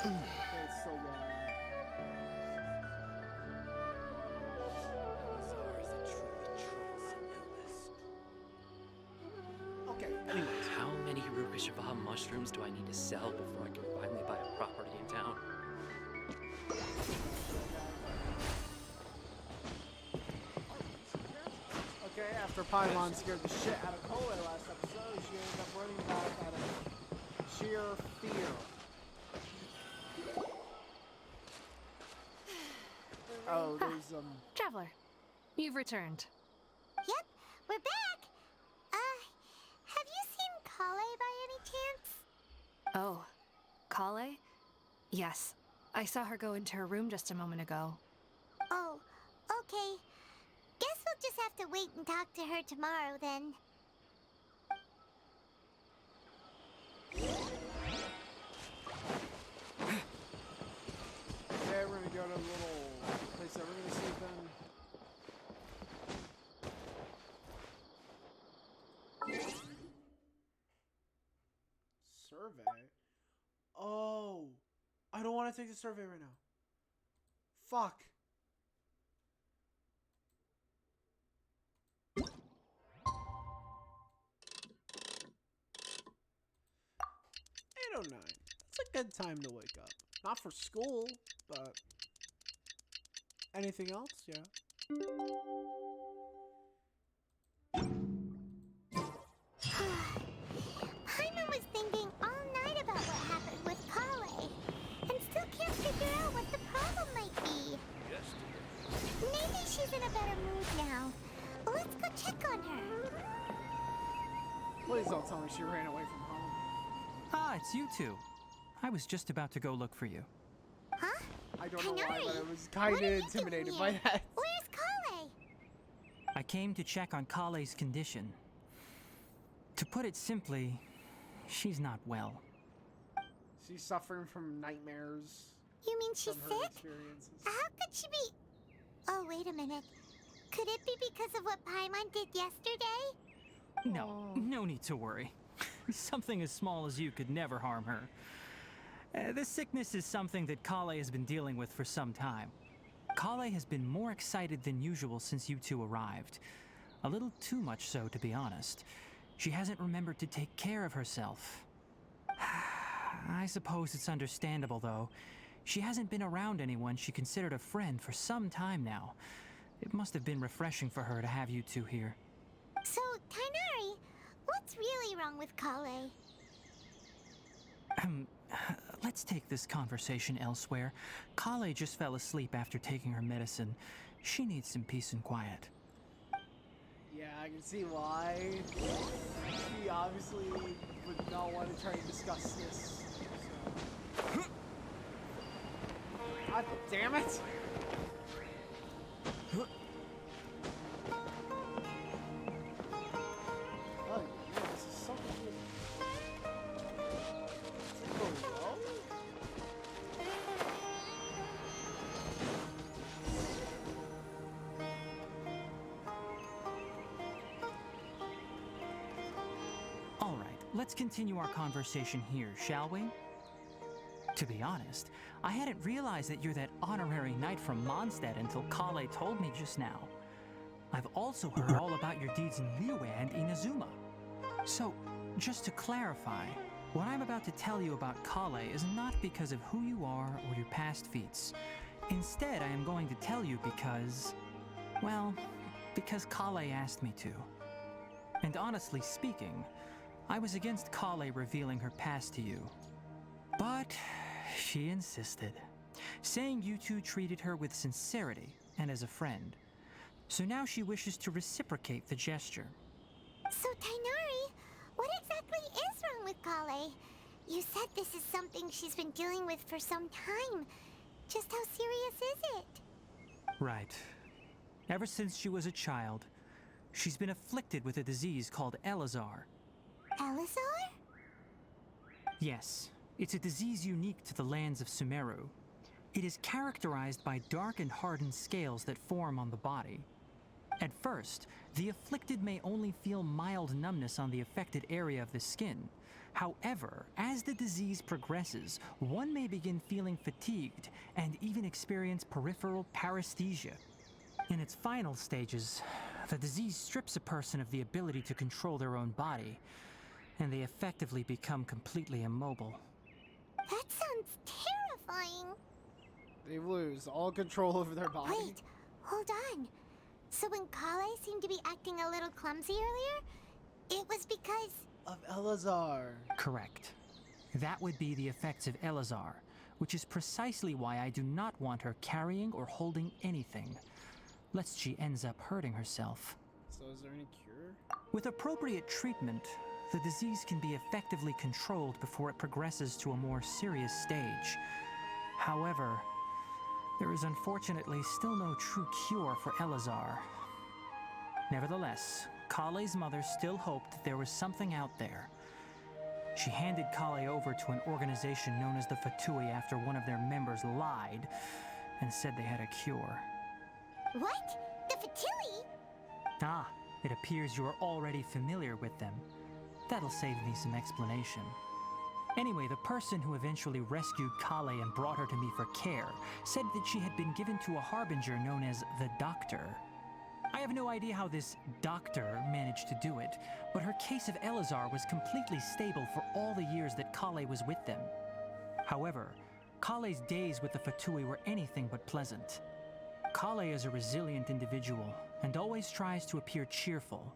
It's so long. Okay, anyways. How many Rukashava mushrooms do I need to sell before I can finally buy a property in town? Okay, after Paimon scared the shit out of Cole last episode, she ended up running back out of sheer fear. Oh, there's Traveler, you've returned. Yep, we're back. Have you seen Kale by any chance? Oh, Kale? Yes, I saw her go into her room just a moment ago. Oh, okay. Guess we'll just have to wait and talk to her tomorrow then. Okay, we're gonna go to the little place that we're gonna see then. Survey? Oh, I don't want to take the survey right now. Fuck. 8:09. That's a good time to wake up. Not for school, but anything else? Yeah. Paimon was thinking all night about what happened with Kale, and still can't figure out what the problem might be. Yes, Maybe she's in a better mood now. Let's go check on her. Please don't tell me she ran away from home. Ah, it's you two. I was just about to go look for you. Huh? I don't know why, but I Kanari, was kind what of are you intimidated doing by here? that. Where's Kale? I came to check on Kale's condition. To put it simply, she's not well. She's suffering from nightmares. You mean she's From her sick? experiences. How could she be... Oh, wait a minute. Could it be because of what Paimon did yesterday? No, no need to worry. Something as small as you could never harm her. This sickness is something that Kale has been dealing with for some time. Kale has been more excited than usual since you two arrived. A little too much so, to be honest. She hasn't remembered to take care of herself. I suppose it's understandable, though. She hasn't been around anyone she considered a friend for some time now. It must have been refreshing for her to have you two here. So, Tainari, what's really wrong with Kale? Let's take this conversation elsewhere. Kale just fell asleep after taking her medicine. She needs some peace and quiet. Yeah, I can see why. She obviously would not want to try and discuss this. So. God damn it! Oh, yeah, this is so good. Is it going low? All right, let's continue our conversation here, shall we? To be honest, I hadn't realized that you're that honorary knight from Mondstadt until Kale told me just now. I've also heard all about your deeds in Liyue and Inazuma. So, just to clarify, what I'm about to tell you about Kale is not because of who you are or your past feats. Instead, I am going to tell you because... well, because Kale asked me to. And honestly speaking, I was against Kale revealing her past to you. But she insisted, saying you two treated her with sincerity and as a friend. So now she wishes to reciprocate the gesture. So, Tainari, what exactly is wrong with Kale? You said this is something she's been dealing with for some time. Just how serious is it? Right. Ever since she was a child, she's been afflicted with a disease called Elazar. Elazar? Yes, it's a disease unique to the lands of Sumeru. It is characterized by dark and hardened scales that form on the body. At first, the afflicted may only feel mild numbness on the affected area of the skin. However, as the disease progresses, one may begin feeling fatigued and even experience peripheral paresthesia. In its final stages, the disease strips a person of the ability to control their own body, and they effectively become completely immobile. That sounds terrifying. They lose all control over their body. Wait, hold on. So when Kale seemed to be acting a little clumsy earlier, it was because... Of Elazar. Correct. That would be the effects of Elazar, which is precisely why I do not want her carrying or holding anything, lest she ends up hurting herself. So is there any cure? With appropriate treatment, the disease can be effectively controlled before it progresses to a more serious stage. However, there is unfortunately still no true cure for Elazar. Nevertheless, Kale's mother still hoped that there was something out there. She handed Kale over to an organization known as the Fatui after one of their members lied and said they had a cure. What? The Fatui? Ah, it appears you are already familiar with them. That'll save me some explanation. Anyway, the person who eventually rescued Kale and brought her to me for care said that she had been given to a harbinger known as the Doctor. I have no idea how this doctor managed to do it, but her case of Elazar was completely stable for all the years that Kale was with them. However, Kale's days with the Fatui were anything but pleasant. Kale is a resilient individual and always tries to appear cheerful,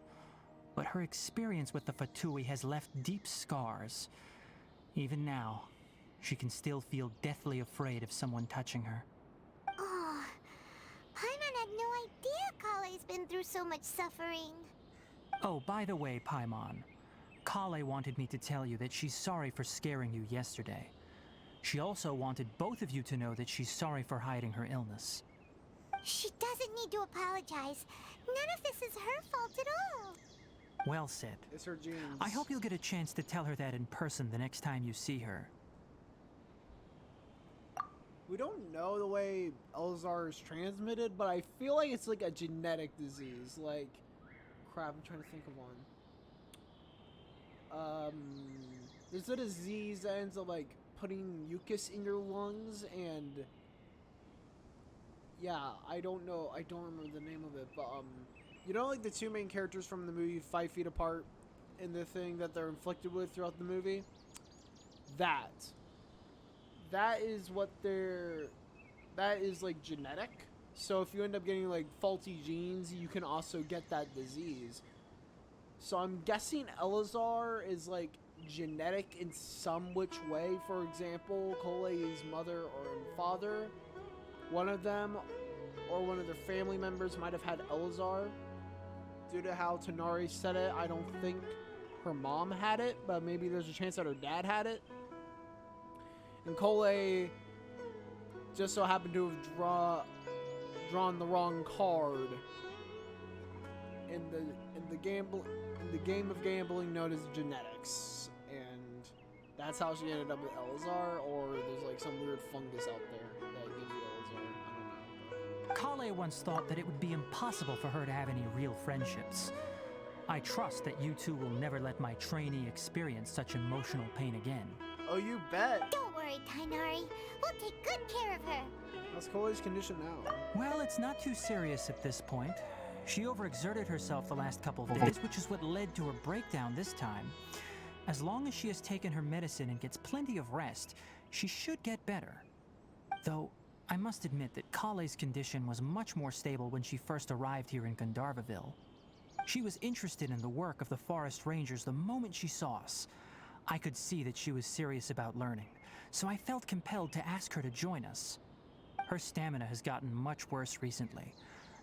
but her experience with the Fatui has left deep scars. Even now, she can still feel deathly afraid of someone touching her. Oh, Paimon had no idea Kale's been through so much suffering. Oh, by the way, Paimon, Kale wanted me to tell you that she's sorry for scaring you yesterday. She also wanted both of you to know that she's sorry for hiding her illness. She doesn't need to apologize. None of this is her fault at all. Well said. It's her genes. I hope you'll get a chance to tell her that in person the next time you see her. We don't know the way Elazar is transmitted, but I feel like it's like a genetic disease. Like, crap, I'm trying to think of one. There's a disease that ends up like putting mucus in your lungs, and yeah, I don't know. I don't remember the name of it, but you know, like the two main characters from the movie 5 Feet Apart, and the thing that they're inflicted with throughout the movie. That is what they're. That is like genetic. So if you end up getting like faulty genes, you can also get that disease. So I'm guessing Elazar is like genetic in some which way. For example, Kale's mother or father, one of them or one of their family members might have had Elazar. Due to how Tonari said it, I don't think her mom had it, but maybe there's a chance that her dad had it. And Kale just so happened to have drawn the wrong card in the game of gambling known as genetics, and that's how she ended up with Elazar. Or there's like some weird fungus out there that gives you Elazar. I don't know. Kale once thought that it would be impossible for her to have any real friendships. I trust that you two will never let my trainee experience such emotional pain again. Oh, you bet. Don't worry, Tainari. We'll take good care of her. How's Kale's condition now? Well, it's not too serious at this point. She overexerted herself the last couple of days, which is what led to her breakdown this time. As long as she has taken her medicine and gets plenty of rest, she should get better. Though, I must admit that Kale's condition was much more stable when she first arrived here in Gandharvaville. She was interested in the work of the forest rangers the moment she saw us. I could see that she was serious about learning, so I felt compelled to ask her to join us. Her stamina has gotten much worse recently.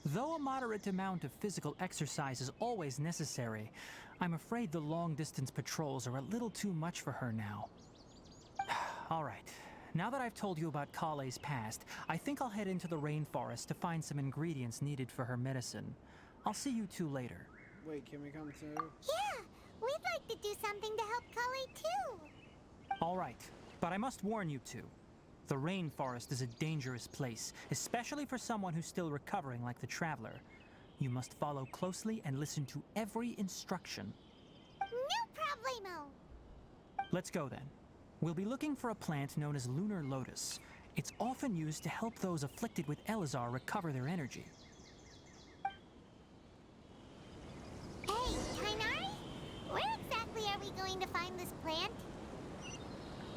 Though a moderate amount of physical exercise is always necessary, I'm afraid the long-distance patrols are a little too much for her now. All right, now that I've told you about Kale's past, I think I'll head into the rainforest to find some ingredients needed for her medicine. I'll see you two later. Wait, can we come too? Yeah, we'd like to do something to help Kale too. All right, but I must warn you two. The rainforest is a dangerous place, especially for someone who's still recovering like the Traveler. You must follow closely and listen to every instruction. No problemo. Let's go then. We'll be looking for a plant known as lunar lotus. It's often used to help those afflicted with Elazar recover their energy. Hey, Tainari? Where exactly are we going to find this plant?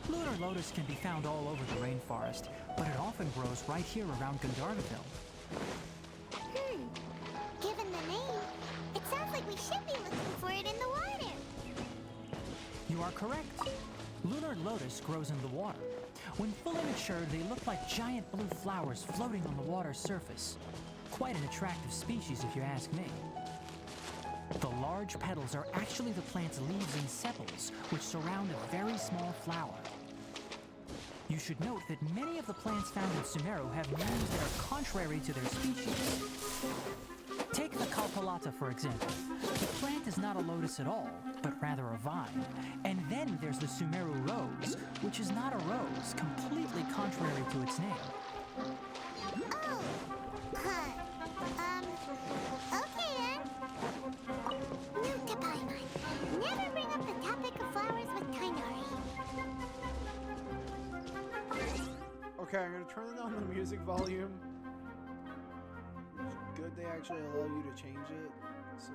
Lunar lotus can be found all over the rainforest, but it often grows right here around Gandharvaville. Given the name, it sounds like we should be looking for it in the water. You are correct. Lunar lotus grows in the water. When fully matured, they look like giant blue flowers floating on the water's surface. Quite an attractive species, if you ask me. The large petals are actually the plant's leaves and sepals, which surround a very small flower. You should note that many of the plants found in Sumeru have names that are contrary to their species. Take the Kalpalata, for example. The plant is not a lotus at all, but rather a vine. And then there's the Sumeru rose, which is not a rose, completely contrary to its name. Oh, okay then. Note to Paimon, never bring up the topic of flowers with Tainari. Okay, I'm gonna turn down the music volume. It's good they actually allow you to change it, so...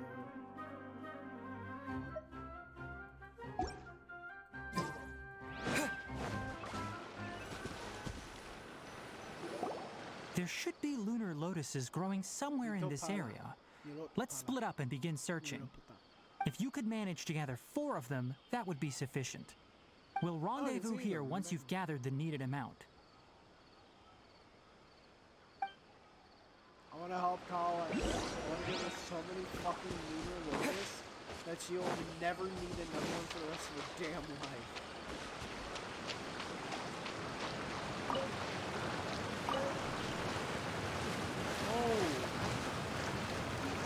There should be lunar lotuses growing somewhere in this area. Let's split up and begin searching. If you could manage to gather 4 of them, that would be sufficient. We'll rendezvous here once you've gathered the needed amount. I wanna help Kala. I wanna give her so many fucking lunar lotus that she'll never need another one for the rest of her damn life. Oh!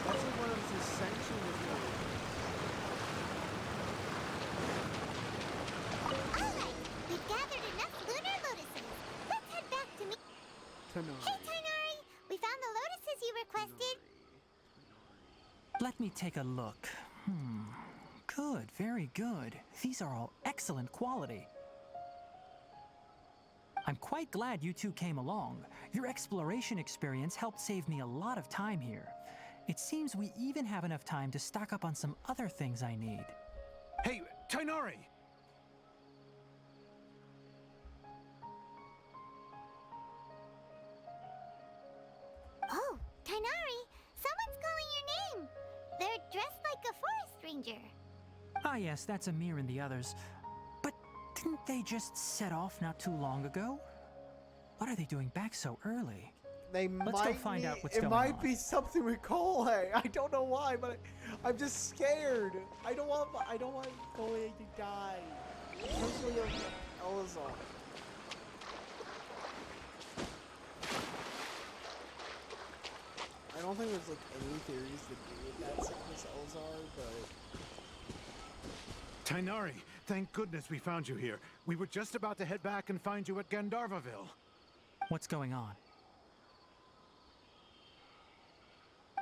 That's like one of his ascension abilities. Alright, we've gathered enough lunar lotuses. Let's head back to me. Hey, Tainari! We found the lotuses you requested. Let me take a look. Good, very good. These are all excellent quality. I'm quite glad you two came along. Your exploration experience helped save me a lot of time here. It seems we even have enough time to stock up on some other things I need. Hey, Tainari! Oh, Tainari! Someone's calling your name! They're dressed like a forest ranger. Ah yes, that's Amir and the others. But didn't they just set off not too long ago? What are they doing back so early? They Let's might go find out what's it going might on. be something with Cole. I don't know why, but I'm just scared. I don't want Cole to die. Especially Elazar. I don't think there's like any theories that do with that sickness Elazar, but Tainari, thank goodness we found you here. We were just about to head back and find you at Gandharvaville. What's going on?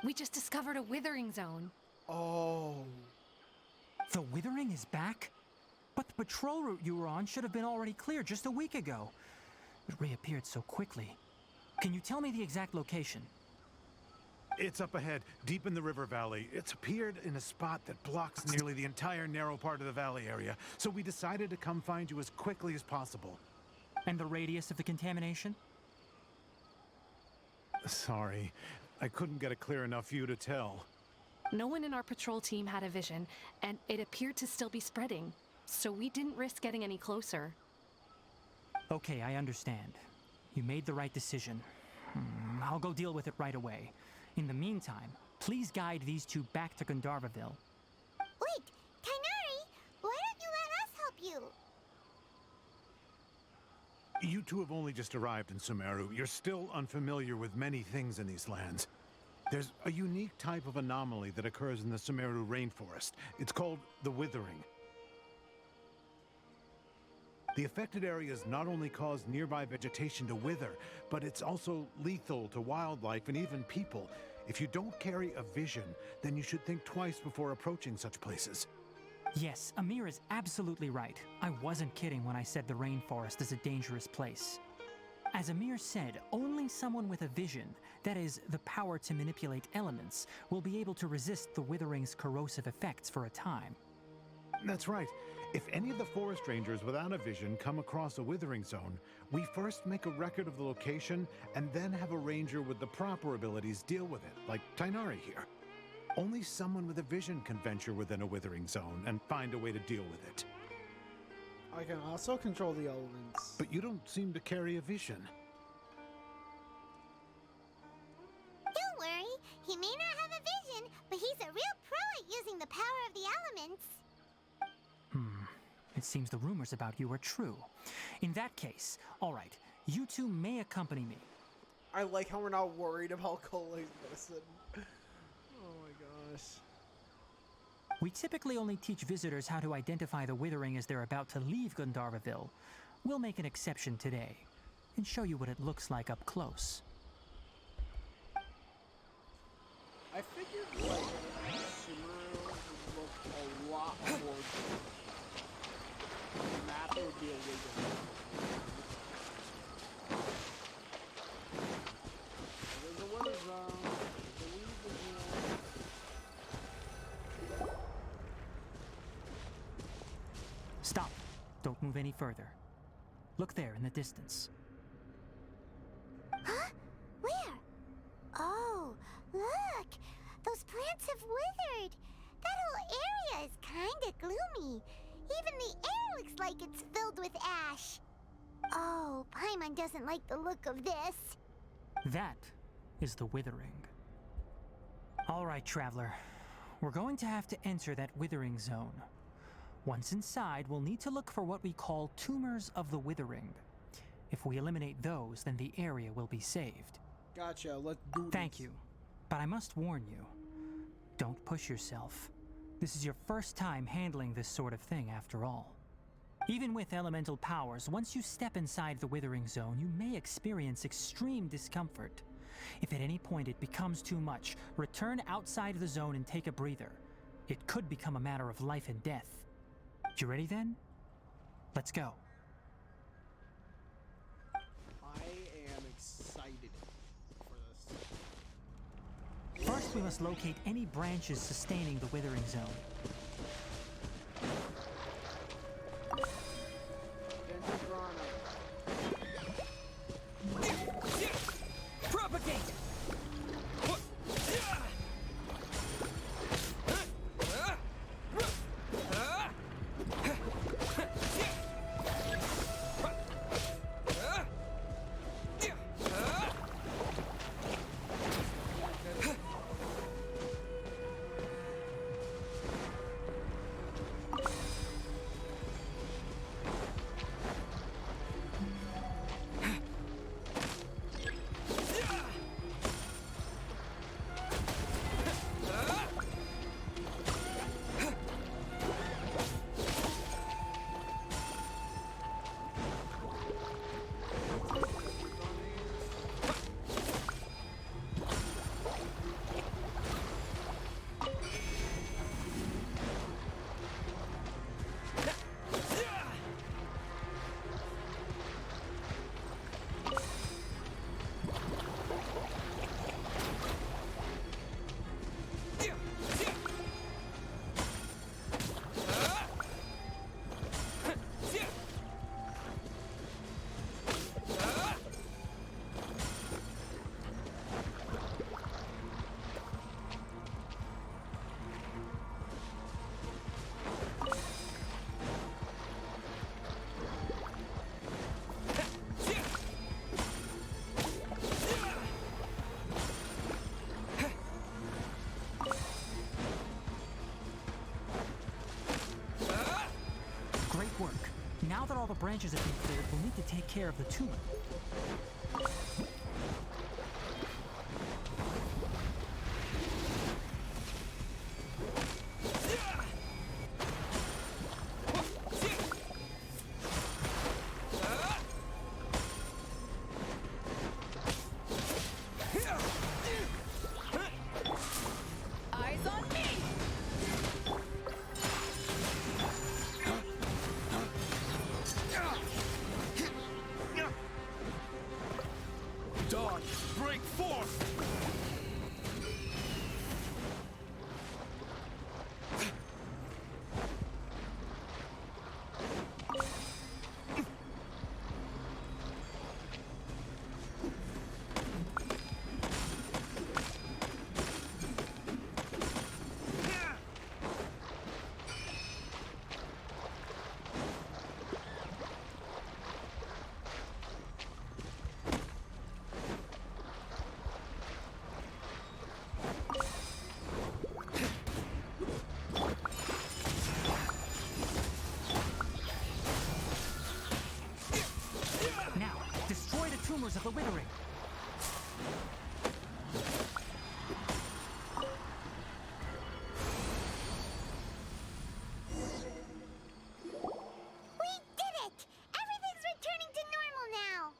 We just discovered a withering zone. oh. The withering is back? But the patrol route you were on should have been already cleared just a week ago. It reappeared so quickly. Can you tell me the exact location? It's up ahead, deep in the river valley. It's appeared in a spot that blocks nearly the entire narrow part of the valley area, so we decided to come find you as quickly as possible. And the radius of the contamination? Sorry, I couldn't get it clear enough for you to tell. No one in our patrol team had a vision, and it appeared to still be spreading. So we didn't risk getting any closer. Okay, I understand. You made the right decision. I'll go deal with it right away. In the meantime, please guide these two back to Gandharvaville. Wait, Tainari! Why don't you let us help you? You two have only just arrived in Sumeru. You're still unfamiliar with many things in these lands. There's a unique type of anomaly that occurs in the Sumeru rainforest. It's called the withering. The affected areas not only cause nearby vegetation to wither, but it's also lethal to wildlife and even people. If you don't carry a vision, then you should think twice before approaching such places. Yes, Amir is absolutely right. I wasn't kidding when I said the rainforest is a dangerous place. As Amir said, only someone with a vision, that is, the power to manipulate elements, will be able to resist the withering's corrosive effects for a time. That's right. If any of the forest rangers without a vision come across a withering zone, we first make a record of the location and then have a ranger with the proper abilities deal with it, like Tainari here. Only someone with a vision can venture within a withering zone and find a way to deal with it. I can also control the elements. But you don't seem to carry a vision. Don't worry, he may not have a vision, but he's a real pro at using the power of the elements. It seems the rumors about you are true. In that case, all right, you two may accompany me. I like how we're not worried about Cole's medicine. Oh my gosh. We typically only teach visitors how to identify the withering as they're about to leave Gandharvaville. We'll make an exception today and show you what it looks like up close. I figured like Sumeru would look a lot more good. The map would be a way different. There's a weather zone. I believe there's Stop. Don't move any further. Look there in the distance. Huh? Where? Oh, look! Those plants have withered! That whole area is kinda gloomy. Even the air looks like it's filled with ash. Oh, Paimon doesn't like the look of this. That is the withering. All right, traveler. We're going to have to enter that withering zone. Once inside, we'll need to look for what we call tumors of the withering. If we eliminate those, then the area will be saved. Gotcha, let's do this. Thank you. But I must warn you, don't push yourself. This is your first time handling this sort of thing, after all. Even with elemental powers, once you step inside the withering zone, you may experience extreme discomfort. If at any point it becomes too much, return outside of the zone and take a breather. It could become a matter of life and death. You ready then? Let's go. I am excited for this. First, we must locate any branches sustaining the withering zone. Propagate! Now that all the branches have been cleared, we'll need to take care of the tumor. rumors of the withering. We did it! Everything's returning to normal now!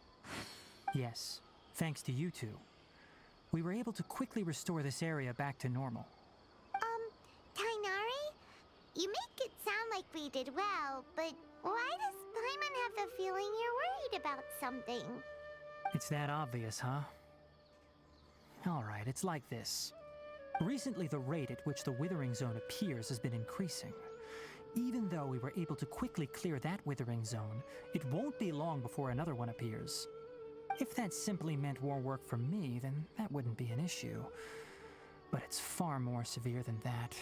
Yes, thanks to you two. We were able to quickly restore this area back to normal. Tainari? You make it sound like we did well, but why does Paimon have the feeling you're worried about something? It's that obvious, huh? Alright, it's like this. Recently, the rate at which the withering zone appears has been increasing. Even though we were able to quickly clear that withering zone, it won't be long before another one appears. If that simply meant more work for me, then that wouldn't be an issue. But it's far more severe than that.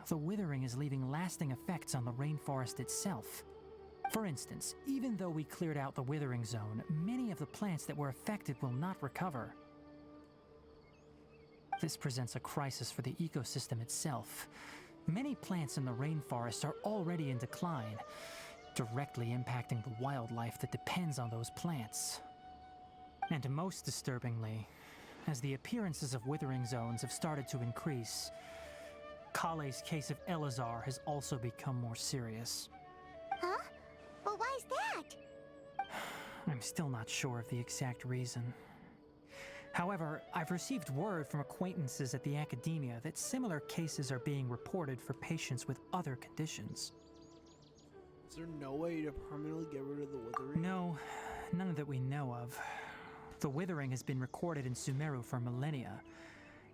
The withering is leaving lasting effects on the rainforest itself. For instance, even though we cleared out the withering zone, many of the plants that were affected will not recover. This presents a crisis for the ecosystem itself. Many plants in the rainforest are already in decline, directly impacting the wildlife that depends on those plants. And most disturbingly, as the appearances of withering zones have started to increase, Kale's case of Elazar has also become more serious. Huh? But why's that? I'm still not sure of the exact reason. However, I've received word from acquaintances at the academia that similar cases are being reported for patients with other conditions. Is there no way to permanently get rid of the withering? No, none that we know of. The withering has been recorded in Sumeru for millennia.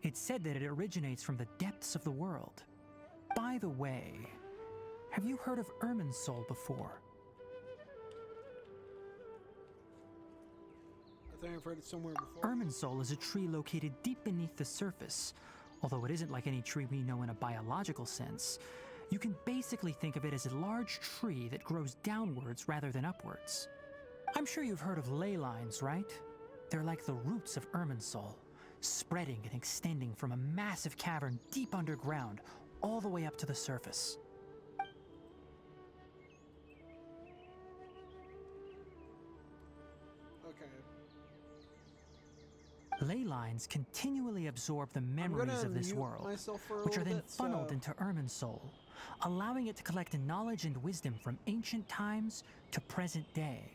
It's said that it originates from the depths of the world. By the way, have you heard of Irminsul before? I think I've heard it somewhere before. Irminsul is a tree located deep beneath the surface. Although it isn't like any tree we know in a biological sense, you can basically think of it as a large tree that grows downwards rather than upwards. I'm sure you've heard of ley lines, right? They're like the roots of Irminsul, spreading and extending from a massive cavern deep underground all the way up to the surface. Okay. Ley lines continually absorb the memories of this world, which are then funneled into Irminsul, allowing it to collect knowledge and wisdom from ancient times to present day.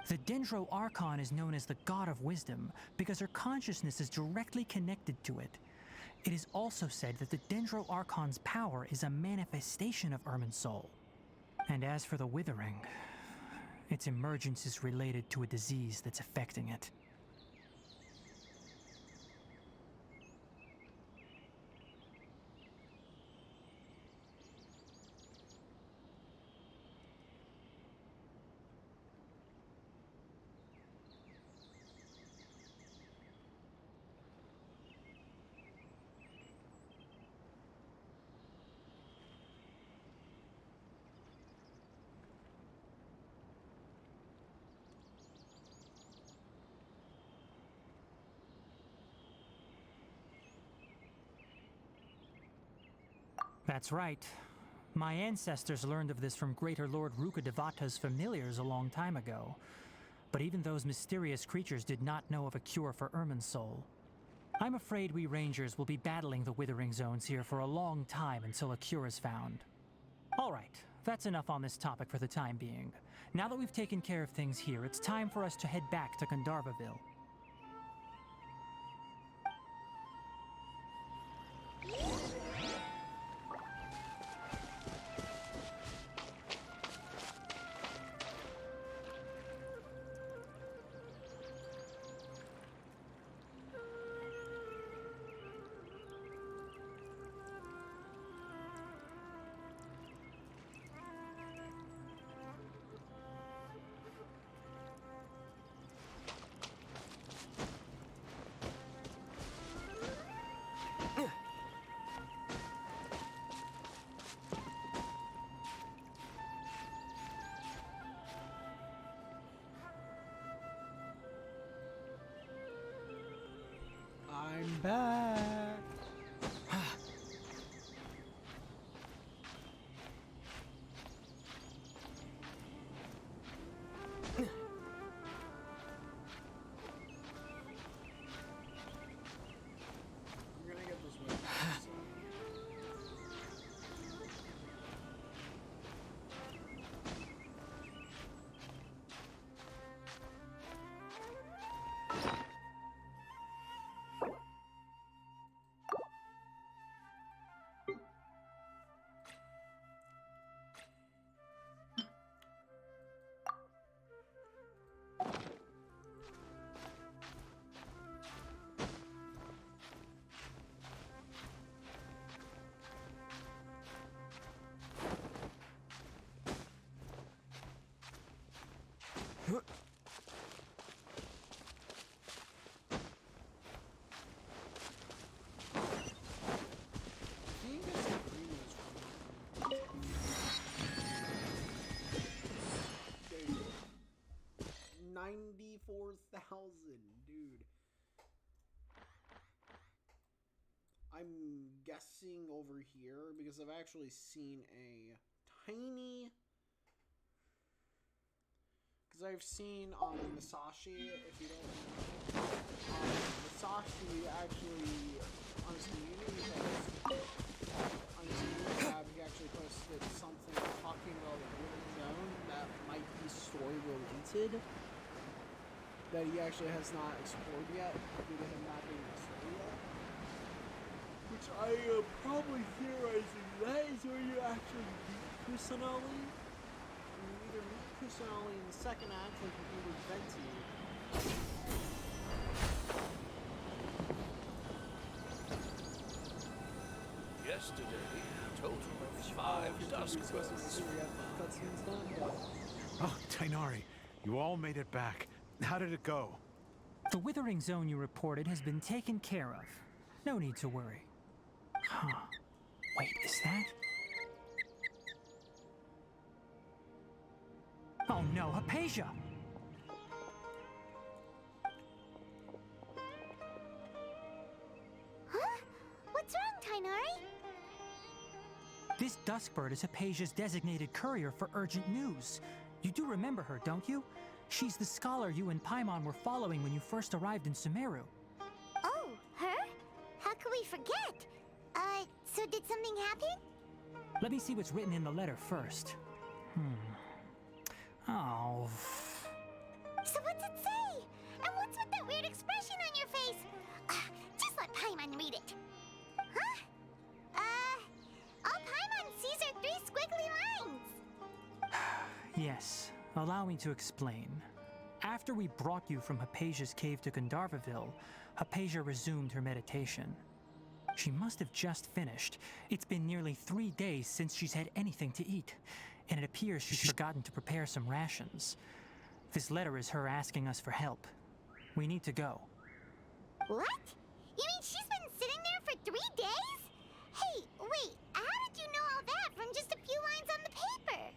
The Dendro Archon is known as the God of Wisdom because her consciousness is directly connected to it. It is also said that the Dendro Archon's power is a manifestation of Irminsul. And as for the Withering, its emergence is related to a disease that's affecting it. That's right. My ancestors learned of this from Greater Lord Rukadevata's familiars a long time ago. But even those mysterious creatures did not know of a cure for Irminsul. I'm afraid we Rangers will be battling the Withering Zones here for a long time until a cure is found. Alright, that's enough on this topic for the time being. Now that we've taken care of things here, it's time for us to head back to Gandharvaville. I'm back. Can you get some premiums from me? There you go. 94,000, dude. I'm guessing over here because I've actually seen a tiny. Because I've seen Masashi, if you don't know, Masashi actually on his community post, on his community tab, he actually posted something talking about the Golden Zone that might be story related, that he actually has not explored yet due to him not being in the story yet. Which I am probably theorizing that is where you actually meet Kusanali. You either meet Kusanali in the second act, like you do with Venti. Yesterday, total of 5 dusk birds. Cutscenes done. Oh, Tainari, you all made it back. How did it go? The withering zone you reported has been taken care of. No need to worry. Huh. Wait, is that? Oh no, Hypatia! Huh? What's wrong, Tainari? This Duskbird is Hypatia's designated courier for urgent news. You do remember her, don't you? She's the scholar you and Paimon were following when you first arrived in Sumeru. Oh, her? How could we forget? So did something happen? Let me see what's written in the letter first. Oh. So what's it say? And what's with that weird expression on your face? Just let Paimon read it. Huh? All Paimon sees are 3 squiggly lines. Yes, allow me to explain. After we brought you from Hypatia's cave to Gandharvaville, Hypatia resumed her meditation. She must have just finished. It's been nearly 3 days since she's had anything to eat, and it appears she's forgotten to prepare some rations. This letter is her asking us for help. We need to go. What? You mean she's been sitting there for 3 days? Hey, wait, how did you know all that from just a few lines on the paper?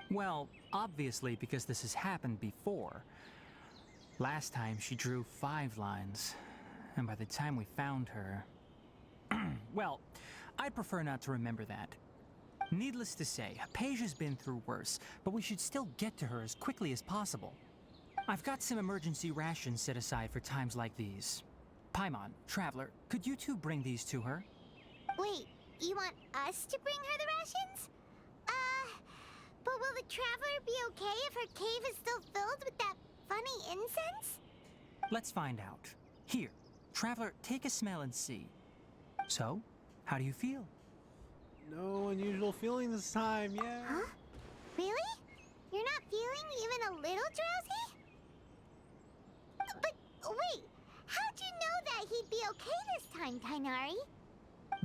Well, obviously because this has happened before. Last time she drew 5 lines, and by the time we found her... Well, I'd prefer not to remember that. Needless to say, Hypatia's been through worse, but we should still get to her as quickly as possible. I've got some emergency rations set aside for times like these. Paimon, Traveler, could you two bring these to her? Wait, you want us to bring her the rations? But will the Traveler be okay if her cave is still filled with that funny incense? Let's find out. Here, Traveler, take a smell and see. So, how do you feel? No unusual feeling this time, yeah. Huh? Really? You're not feeling even a little drowsy? But wait, how'd you know that he'd be okay this time, Tainari?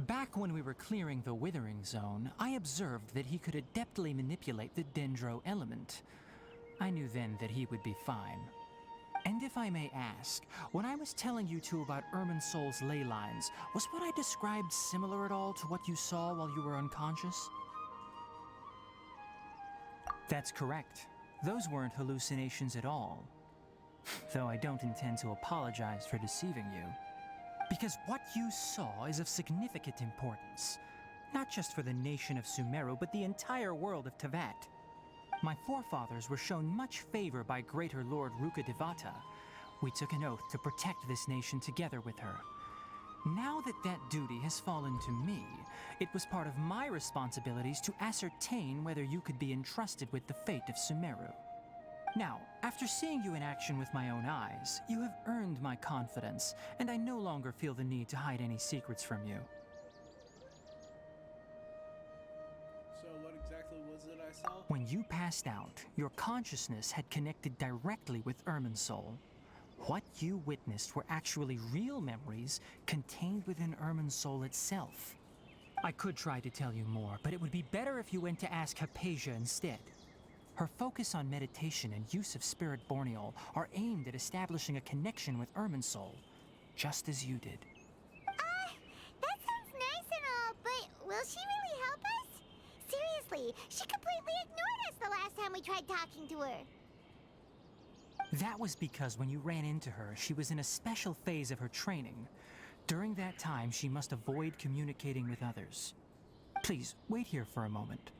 Back when we were clearing the Withering Zone, I observed that he could adeptly manipulate the Dendro element. I knew then that he would be fine. And if I may ask, when I was telling you two about Irminsol's ley lines, was what I described similar at all to what you saw while you were unconscious? That's correct. Those weren't hallucinations at all. Though I don't intend to apologize for deceiving you. Because what you saw is of significant importance. Not just for the nation of Sumeru, but the entire world of Tevat. My forefathers were shown much favor by Greater Lord Rukkhadevata. We took an oath to protect this nation together with her. Now that that duty has fallen to me, it was part of my responsibilities to ascertain whether you could be entrusted with the fate of Sumeru. Now, after seeing you in action with my own eyes, you have earned my confidence, and I no longer feel the need to hide any secrets from you. So what exactly was it I saw? When you passed out, your consciousness had connected directly with Irminsol. What you witnessed were actually real memories contained within Irminsol itself. I could try to tell you more, but it would be better if you went to ask Hypatia instead. Her focus on meditation and use of spirit borneol are aimed at establishing a connection with Irminsul, just as you did. That sounds nice and all, but will she really help us? Seriously, she completely ignored us the last time we tried talking to her. That was because when you ran into her, she was in a special phase of her training. During that time, she must avoid communicating with others. Please, wait here for a moment.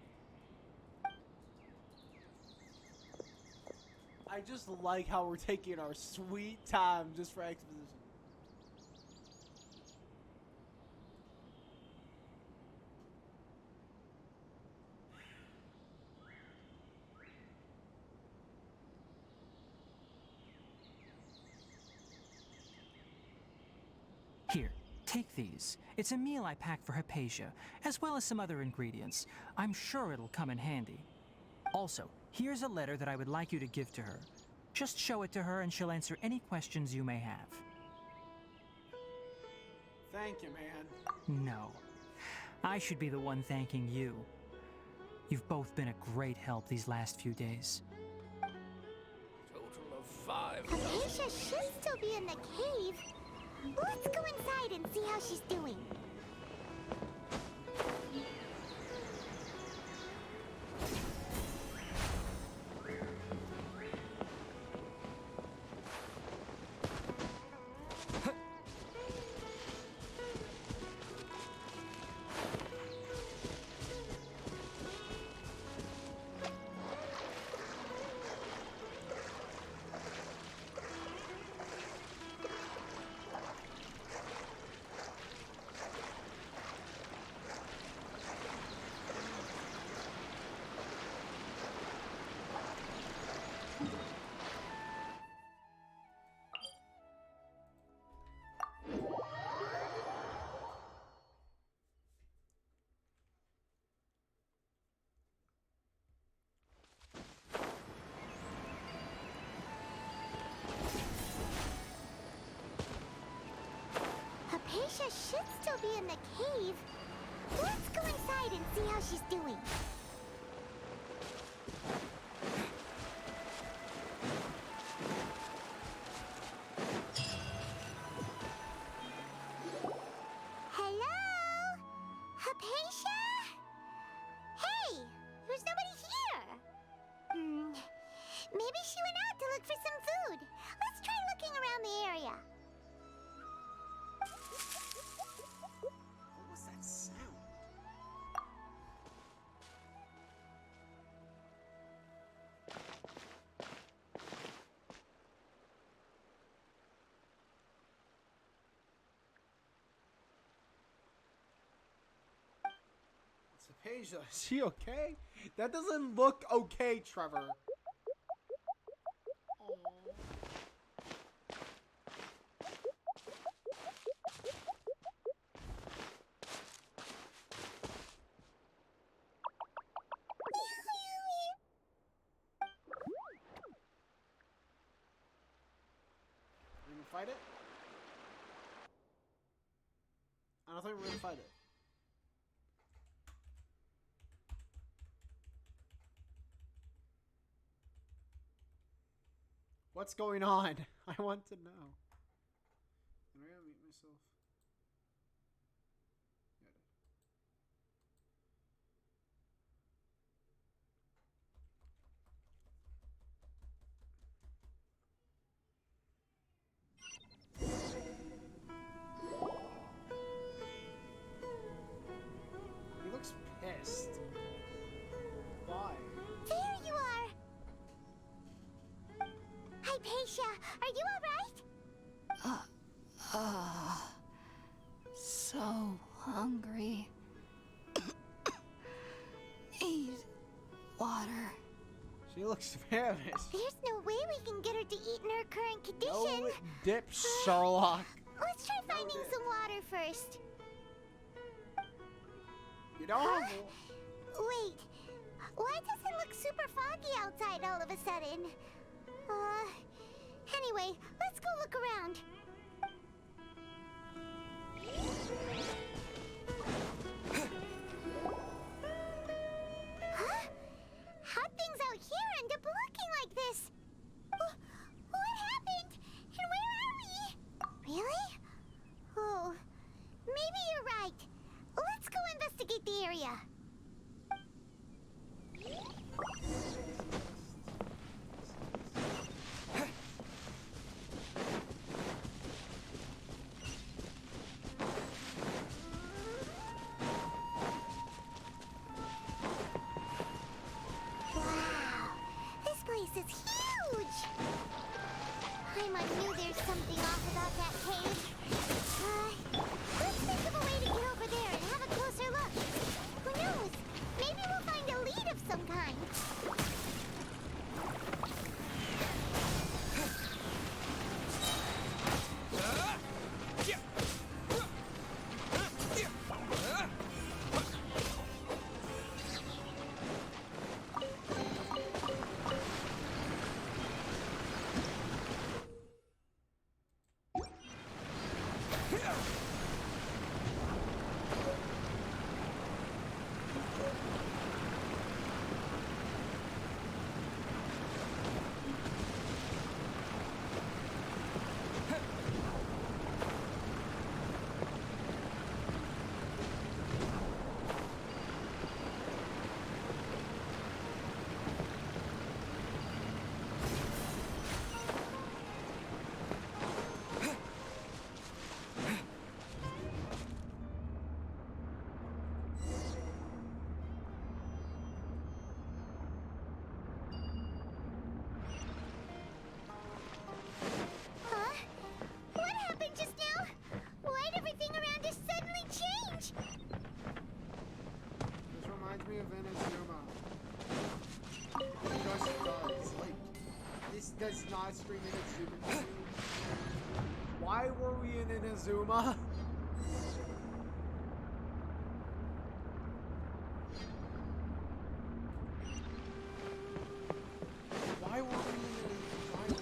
I just like how we're taking our sweet time just for exposition. Here, take these. It's a meal I packed for Hypatia, as well as some other ingredients. I'm sure it'll come in handy. Also, here's a letter that I would like you to give to her. Just show it to her and she'll answer any questions you may have. Thank you, man. No. I should be the one thanking you. You've both been a great help these last few days. Total of 5 Hypatia should still be in the cave. Let's go inside and see how she's doing. Hypatia should still be in the cave. Let's go inside and see how she's doing. Hello? Hypatia? Hey, there's nobody here. Maybe she went out to look for some food. Let's try looking around the area. What was that sound? It's Hypatia. Is she okay? That doesn't look okay, Trevor. We gonna fight it? I don't think we're gonna fight it. What's going on? I want to know. Am I gonna mute myself? Yeah, I did. He looks pissed. Why? There you are! Hypatia, are you alright? So hungry. Need water. She looks famished. There's no way we can get her to eat in her current condition. No dip, Sherlock. Let's try finding some water first. You don't have Wait, why does it look super foggy outside all of a sudden? Anyway, let's go look around. Huh? Hot things out here is huge! Paimon knew there's something off about that cave. Let's think of a way to get over there and have a closer look. Who knows? Maybe we'll find a lead of some kind. Just now? Why'd everything around us suddenly change? This reminds me of Inazuma. It just does. Like, this does not scream Inazuma to me. Why were we in Inazuma? Why were we in Inazuma?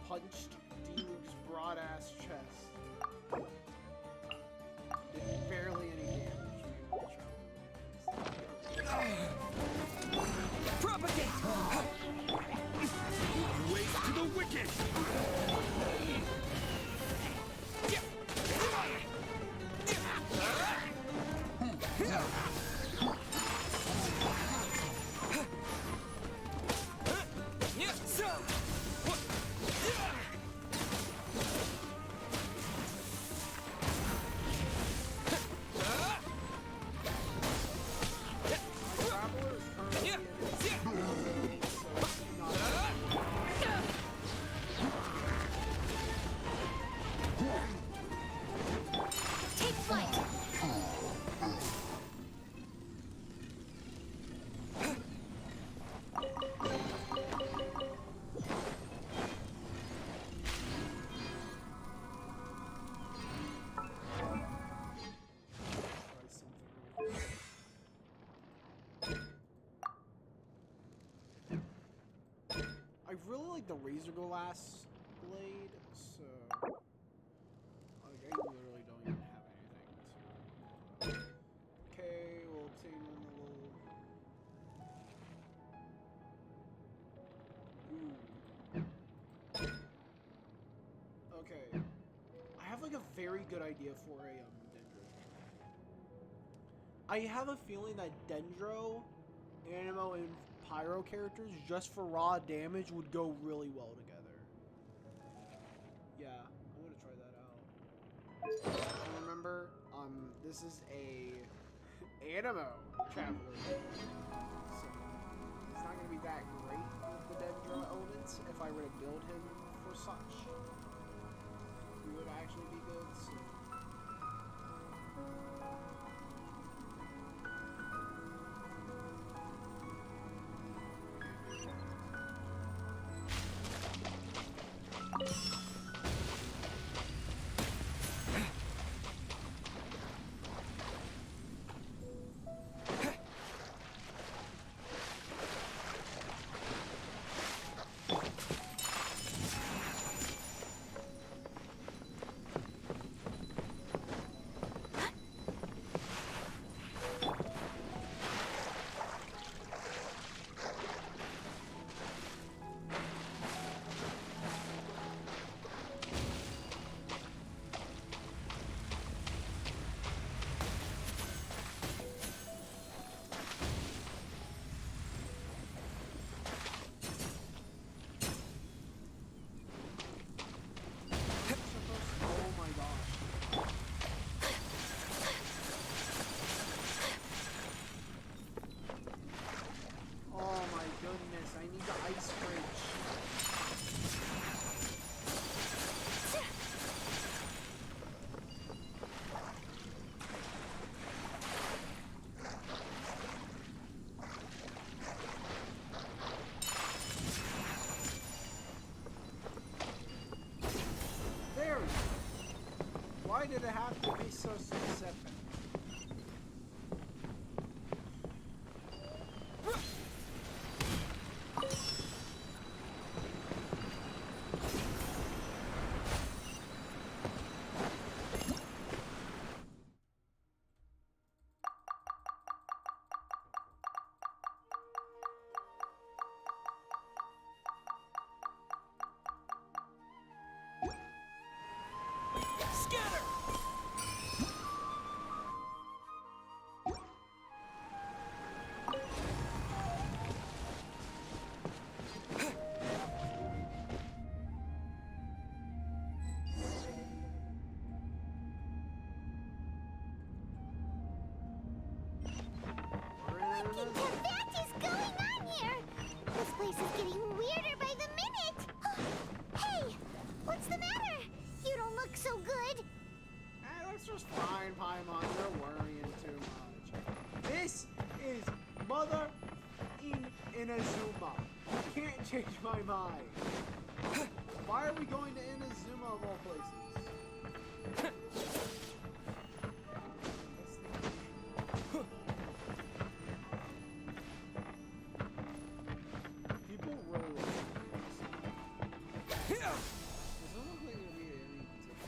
Punched D-Luke's broad-ass chest. Did barely any damage. Propagate! Waste to the wicked! I really like the Razor Glass blade, so like, I can literally very good idea for a Dendro. I have a feeling that Dendro, Animo, and Pyro characters just for raw damage would go really well together. Yeah, I'm gonna try that out. And remember, this is a Animo Traveler, so it's not gonna be that great with the Dendro elements if I were to build him for such. He would actually be good. So. Why did it have to be so specific? Scatter! What is going on here? This place is getting weirder by the minute. Hey, what's the matter? You don't look so good. That's just fine, Paimon. You're worrying too much. This is Mother in Inazuma. You can't change my mind. Why are we going to Inazuma of all places? People really like this. Does it look like there'll be any particular?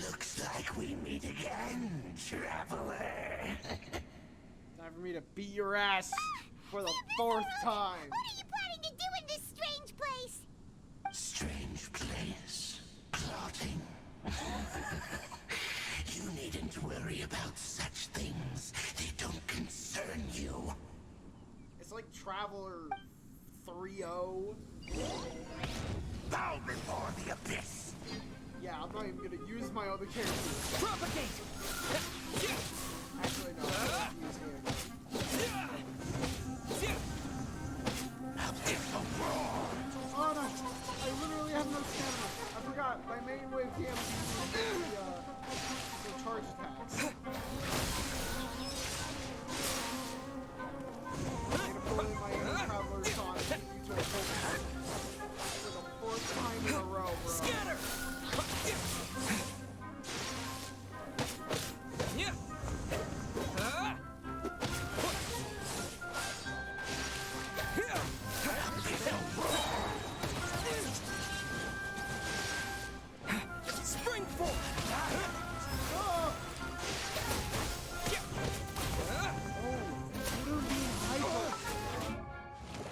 Looks like we meet again, traveler. Time for me to beat your ass for the fourth time. What are you planning to do in this strange place? Strange place. Plotting. You needn't worry about such things. They don't concern you. It's like Traveler 3-0. bow before the abyss. Yeah, I'm not even gonna use my other characters. Propagate! Actually, no. I'm gonna use him. Oh no! I literally have no stamina. I forgot. My main wave damage is the charge attacks. I'm gonna pull in my inner traveler shot and use my focus. For the fourth time in a row, bro. Scatter! Yeah. Spring forth!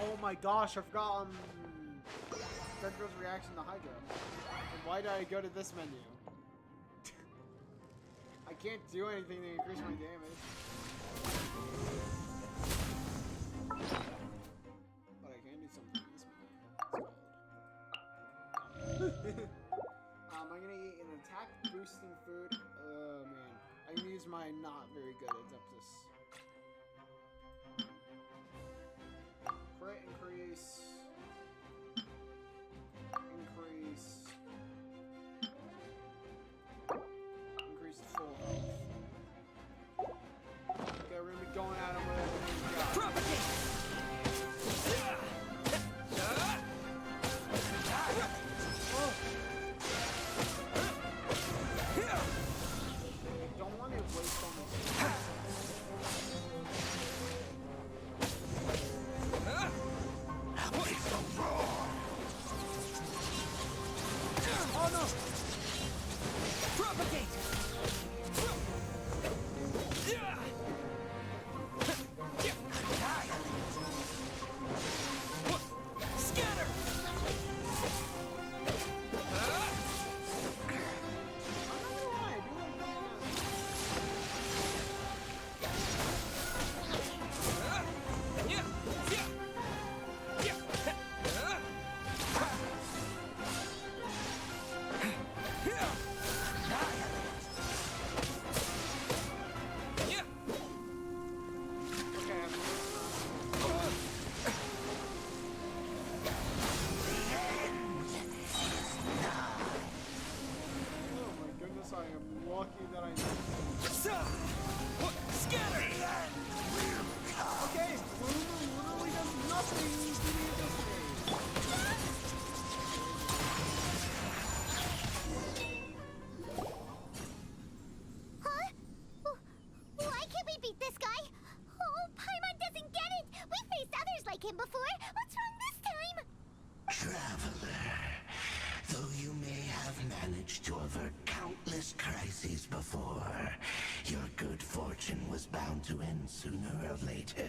Oh my gosh, I forgot Trevor's reaction to Hydra. And why did I go to this menu? I can't do anything to increase my damage. But I can do something in this menu. I'm gonna eat an attack boosting food. Oh man. I can use my not very good Adeptus. Crit increase. Increase full health. Okay, we're gonna be going at him with everything we got. Propagate! I don't want to waste on this. Oh no! Propagate! Scatter! I am lucky that I know. Scatter! Okay, Bloomer literally does nothing to me at this game. Huh? Why can't we beat this guy? Oh, Paimon doesn't get it! We faced others like him before! What's wrong this time? Traveler, though you may have managed to avert countless crises before, your good fortune was bound to end sooner or later.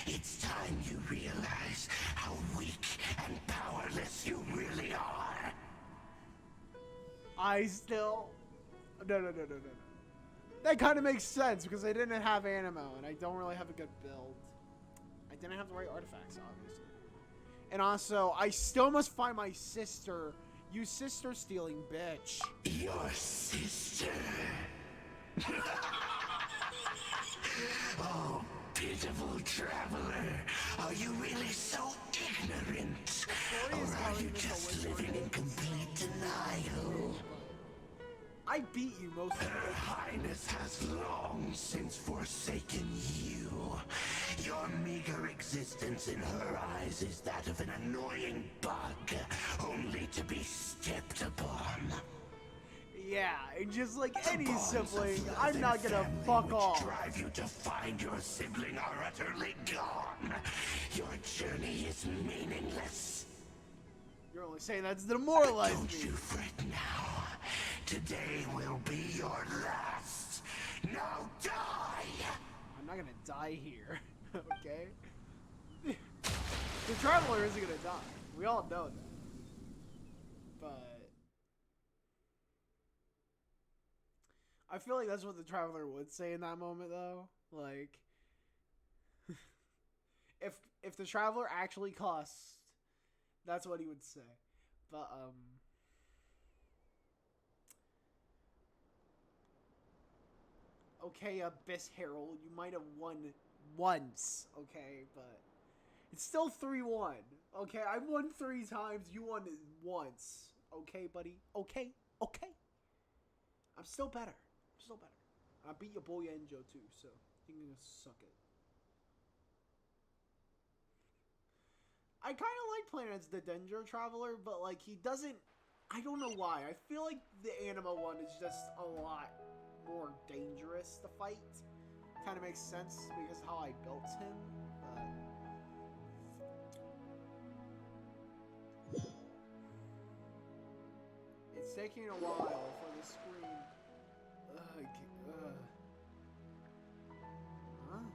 It's time you realize how weak and powerless you really are. I still... No. That kind of makes sense because I didn't have Animo and I don't really have a good build. I didn't have the right artifacts, obviously. And also, I still must find my sister. You sister-stealing bitch. Your sister? Oh, pitiful traveler. Are you really so ignorant? Or are you just living in complete denial? I beat you most of Her Highness has long since forsaken you. Your meager existence in her eyes is that of an annoying bug, only to be stepped upon. Yeah, and just like any The bonds sibling, of I'm not gonna family fuck which off. drive you to find your sibling are utterly gone. Your journey is meaningless. You're only saying that to demoralize Don't me. you fret now. Today will be your last. Now die! I'm not gonna die here, okay? The Traveler isn't gonna die. We all know that. But... I feel like that's what the Traveler would say in that moment, though. Like... if the Traveler actually costs, that's what he would say. But, okay, Abyss Herald, you might have won once, okay, but it's still 3-1. Okay, I won 3 times, you won once. Okay, buddy? Okay? Okay? I'm still better. I'm still better. I beat your boy Enjo too, so you can suck it. I kind of like playing as the Dendro Traveler, but like he doesn't. I don't know why. I feel like the Anima one is just a lot more dangerous to fight. Kind of makes sense because how I built him. But it's taking a while for the screen. Huh?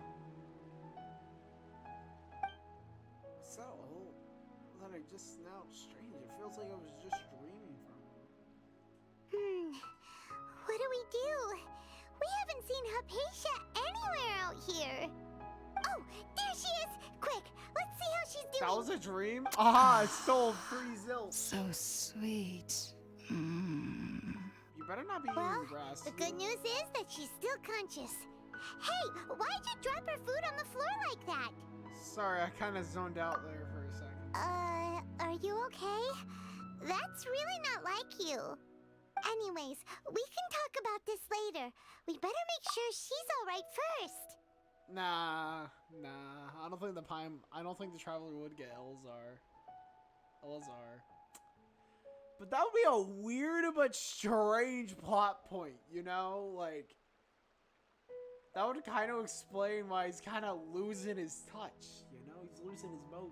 What's that hole that I just now? Strange. It feels like I was just dreaming from. What do we do? We haven't seen Hypatia anywhere out here. Oh, there she is! Quick, let's see how she's doing. That was a dream? Aha! I stole 3 zilch. So sweet. You better not be eating Well, grass. the good news is that she's still conscious. Hey, why'd you drop her food on the floor like that? Sorry, I kind of zoned out there for a second. Are you okay? That's really not like you. Anyways, we can talk about this later. We better make sure she's alright first. Nah. I don't think the Traveler would get Elzar. But that would be a weird but strange plot point, you know? Like, that would kind of explain why he's kind of losing his touch, you know? He's losing his mojo.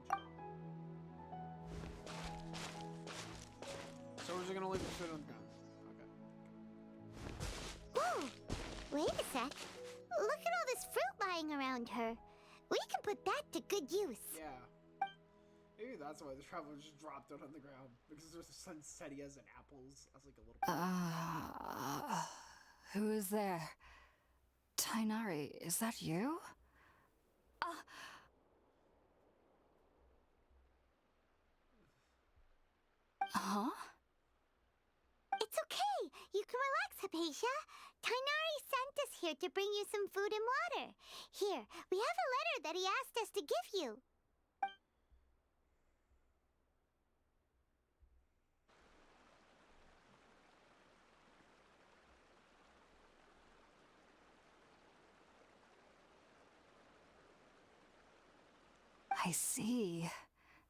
So we're just gonna leave the food on the ground. Okay. Whoa! Wait a sec. Look at all this fruit lying around her. We can put that to good use. Yeah. Maybe that's why the Traveler just dropped it on the ground. Because there's a sunsettias and apples as like a little... Who is there? Tainari, is that you? Huh? It's okay. You can relax, Hypatia. Tainari sent us here to bring you some food and water. Here, we have a letter that he asked us to give you. I see.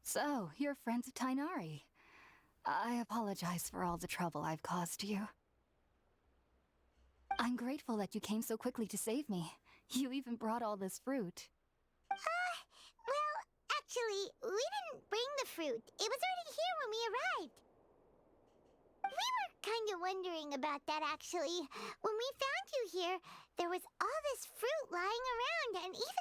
So, you're friends of Tainari. I apologize for all the trouble I've caused you. I'm grateful that you came so quickly to save me. You even brought all this fruit. Well, actually, we didn't bring the fruit. It was already here when we arrived. We were kind of wondering about that, actually. When we found you here, there was all this fruit lying around and even